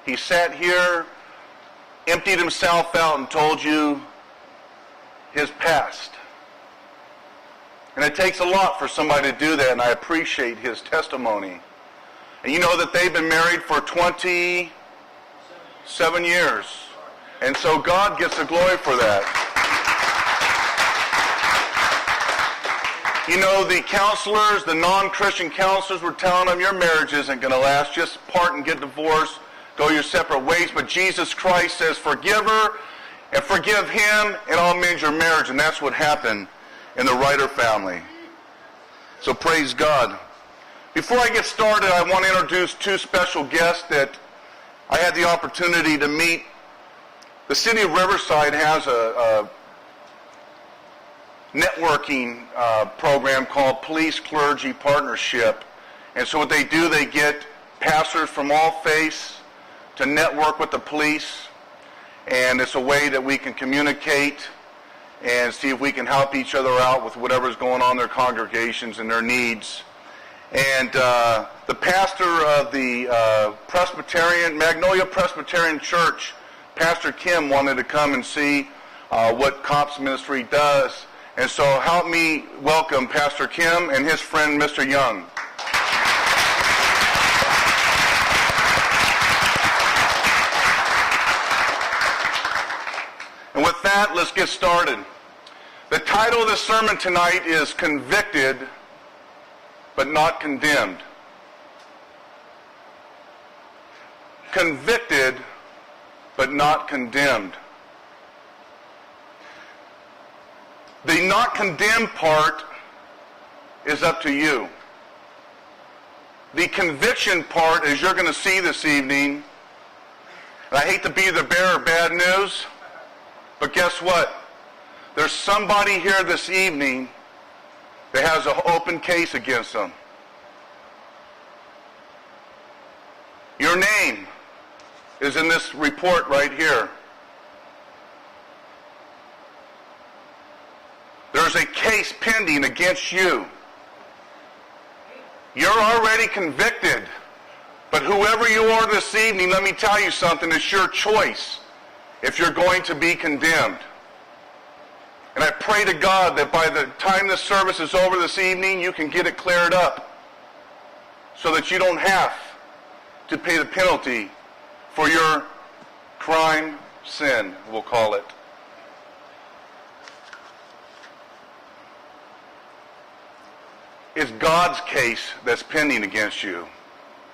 He sat here, emptied himself out, and told you his past. And it takes a lot for somebody to do that, and I appreciate his testimony. And you know that they've been married for 27 years. And so God gets the glory for that. You know, the counselors, the non-Christian counselors were telling them, your marriage isn't going to last. Just part and get divorced. Go your separate ways. But Jesus Christ says, forgive her and forgive him, and I'll mend your marriage. And that's what happened in the Ryder family. So praise God. Before I get started, I want to introduce two special guests that I had the opportunity to meet. The city of Riverside has a networking program called Police Clergy Partnership. And so what they do, they get pastors from all faiths to network with the police. And it's a way that we can communicate and see if we can help each other out with whatever's going on in their congregations and their needs. And the pastor of the Magnolia Presbyterian Church, Pastor Kim, wanted to come and see what COPS ministry does. And so help me welcome Pastor Kim and his friend, Mr. Young. And with that, let's get started. The title of the sermon tonight is Convicted but Not Condemned. Convicted but not condemned. The not condemned part is up to you. The conviction part, as you're going to see this evening, and I hate to be the bearer of bad news, but guess what? There's somebody here this evening that has an open case against them. Your name is in this report right here. There's a case pending against you. You're already convicted. But whoever you are this evening, let me tell you something, it's your choice if you're going to be condemned. And I pray to God that by the time this service is over this evening, you can get it cleared up so that you don't have to pay the penalty for your crime, sin, we'll call it. It's God's case that's pending against you,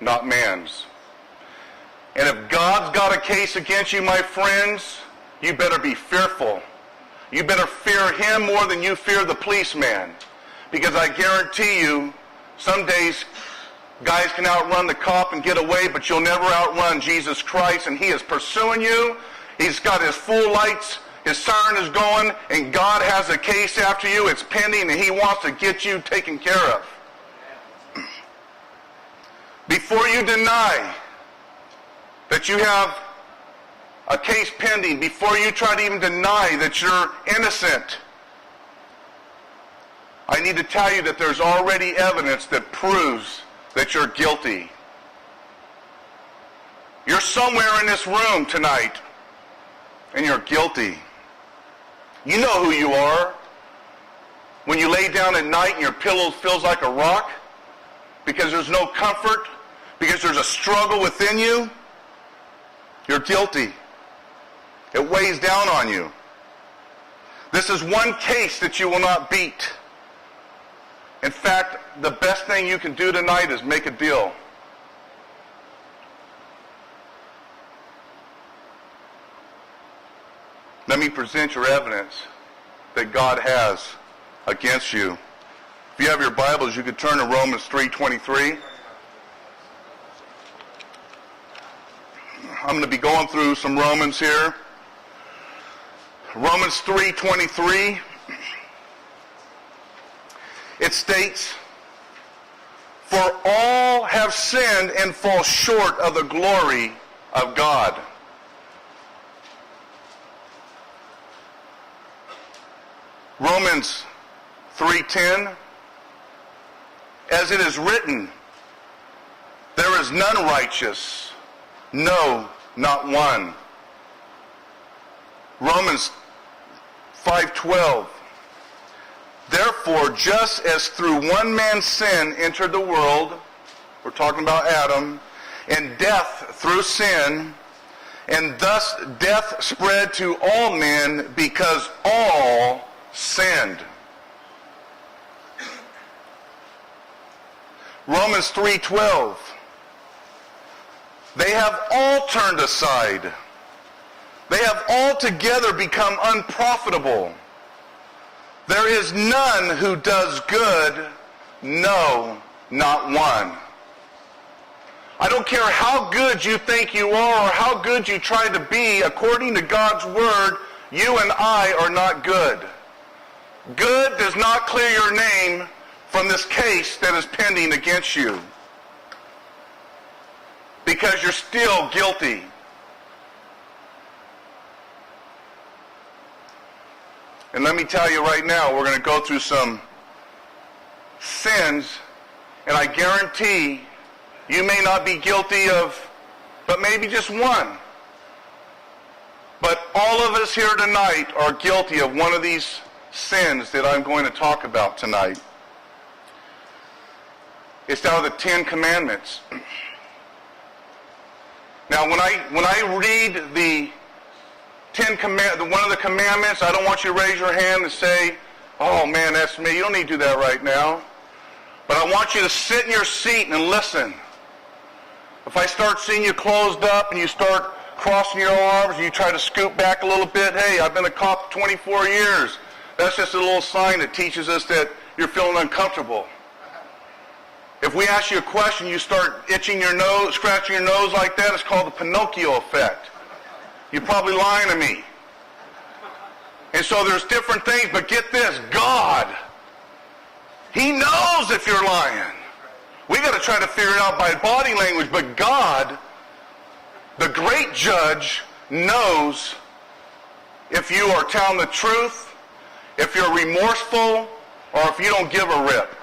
not man's. And if God's got a case against you, my friends, you better be fearful. You better fear him more than you fear the policeman. Because I guarantee you, some days guys can outrun the cop and get away, but you'll never outrun Jesus Christ, and he is pursuing you. He's got his full lights, his siren is going, and God has a case after you. It's pending, and he wants to get you taken care of. Before you deny that you have a case pending, before you try to even deny that you're innocent, I need to tell you that there's already evidence that proves that you're guilty. You're somewhere in this room tonight, and you're guilty. You know who you are. When you lay down at night and your pillow feels like a rock, because there's no comfort, because there's a struggle within you, you're guilty. It weighs down on you. This is one case that you will not beat. In fact, the best thing you can do tonight is make a deal. Let me present your evidence that God has against you. If you have your Bibles, you could turn to Romans 3:23. I'm going to be going through some Romans here. Romans 3:23. It states, "For all have sinned and fall short of the glory of God." Romans 3:10, "As it is written, there is none righteous, no, not one. Romans 5:12. Therefore, just as through one man's sin entered the world, we're talking about Adam, and death through sin, and thus death spread to all men because all sinned. Romans 3:12. They have all turned aside. They have altogether become unprofitable. There is none who does good, no, not one. I don't care how good you think you are or how good you try to be, according to God's word, you and I are not good. Good does not clear your name from this case that is pending against you, because you're still guilty. And let me tell you right now, we're going to go through some sins, and I guarantee you may not be guilty of, but maybe just one. But all of us here tonight are guilty of one of these sins that I'm going to talk about tonight. It's out of the 10 Commandments. Now, when I read the one of the commandments, I don't want you to raise your hand and say, "Oh man, that's me." You don't need to do that right now. But I want you to sit in your seat and listen. If I start seeing you closed up and you start crossing your arms and you try to scoot back a little bit, hey, I've been a cop 24 years. That's just a little sign that teaches us that you're feeling uncomfortable. If we ask you a question, you start itching your nose, scratching your nose like that, it's called the Pinocchio effect. You're probably lying to me. And so there's different things, but get this, God, He knows if you're lying. We got to try to figure it out by body language, but God, the great judge, knows if you are telling the truth, if you're remorseful, or if you don't give a rip.